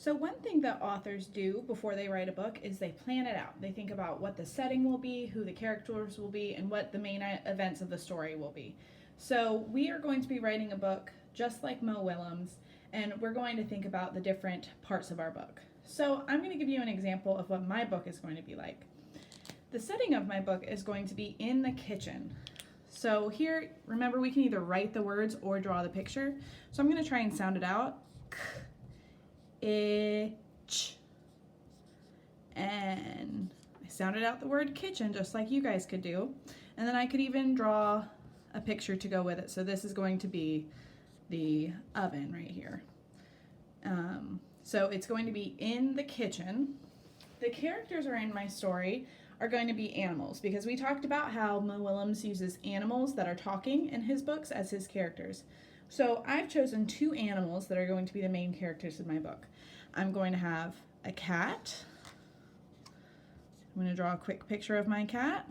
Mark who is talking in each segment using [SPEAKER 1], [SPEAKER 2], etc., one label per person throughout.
[SPEAKER 1] So one thing that authors do before they write a book is they plan it out. They think about what the setting will be, who the characters will be, and what the main events of the story will be. So we are going to be writing a book just like Mo Willems, and we're going to think about the different parts of our book. So I'm going to give you an example of what my book is going to be like. The setting of my book is going to be in the kitchen. So here, remember, we can either write the words or draw the picture. So I'm going to try and sound it out. Itch. And I sounded out the word kitchen just like you guys could do. And then I could even draw a picture to go with it. So this is going to be the oven right here. So it's going to be in the kitchen. The characters are in my story are going to be animals, because we talked about how Mo Willems uses animals that are talking in his books as his characters. So I've chosen 2 animals that are going to be the main characters in my book. I'm going to have a cat. I'm going to draw a quick picture of my cat.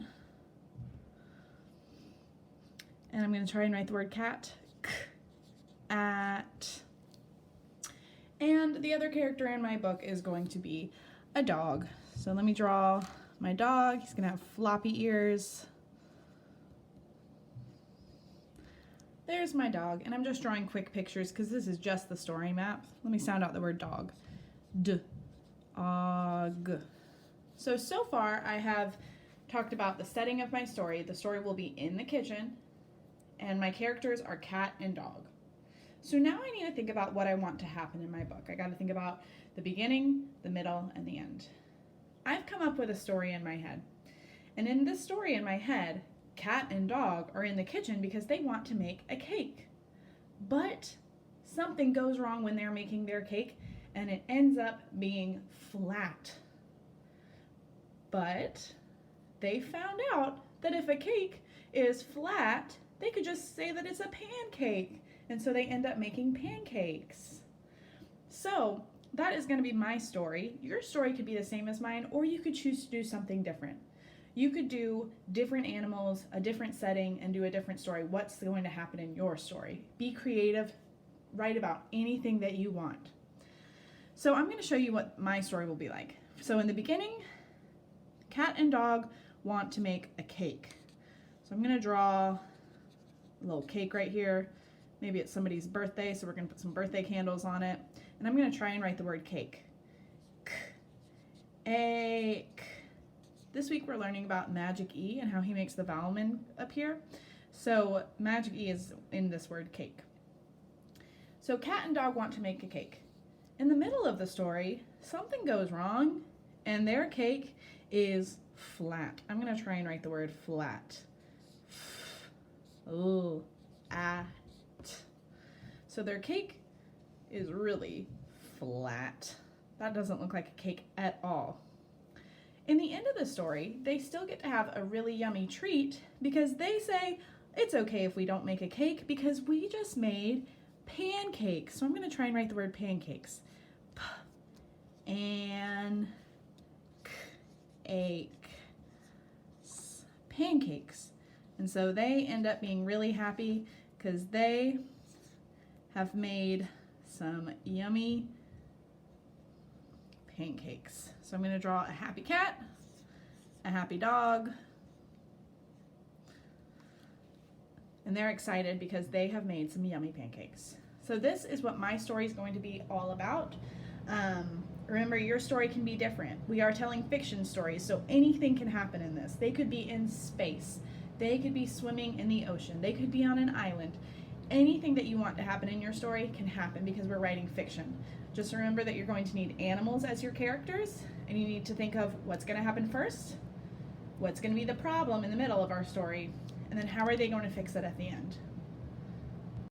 [SPEAKER 1] And I'm going to try and write the word cat. At. And the other character in my book is going to be a dog. So let me draw my dog. He's going to have floppy ears. There's my dog, and I'm just drawing quick pictures because this is just the story map. Let me sound out the word dog. Dog. So far I have talked about the setting of my story. The story will be in the kitchen, and my characters are cat and dog. So now I need to think about what I want to happen in my book. I got to think about the beginning, the middle, and the end. I've come up with a story in my head. And in this story in my head, cat and dog are in the kitchen because they want to make a cake. But something goes wrong when they're making their cake, and it ends up being flat. But they found out that if a cake is flat, they could just say that it's a pancake. And so they end up making pancakes. So that is going to be my story. Your story could be the same as mine, or you could choose to do something different. You could do different animals, a different setting, and do a different story. What's going to happen in your story? Be creative. Write about anything that you want. So I'm going to show you what my story will be like. So in the beginning, cat and dog want to make a cake. So I'm going to draw a little cake right here. Maybe it's somebody's birthday, so we're going to put some birthday candles on it. And I'm going to try and write the word cake. Cake. This week we're learning about Magic E and how he makes the vowel appear. So Magic E is in this word cake. So cat and dog want to make a cake. In the middle of the story, something goes wrong and their cake is flat. I'm going to try and write the word flat. Oh, at. So their cake is really flat. That doesn't look like a cake at all. In the end of the story, they still get to have a really yummy treat because they say, it's okay if we don't make a cake because we just made pancakes. So I'm going to try and write the word pancakes. Pancakes. And so they end up being really happy because they have made some yummy pancakes. So I'm going to draw a happy cat, a happy dog, and they're excited because they have made some yummy pancakes. So this is what my story is going to be all about. Remember, your story can be different. We are telling fiction stories, so anything can happen in this. They could be in space. They could be swimming in the ocean. They could be on an island. Anything that you want to happen in your story can happen because we're writing fiction. Just remember that you're going to need animals as your characters, and you need to think of what's going to happen first, what's going to be the problem in the middle of our story, and then how are they going to fix it at the end.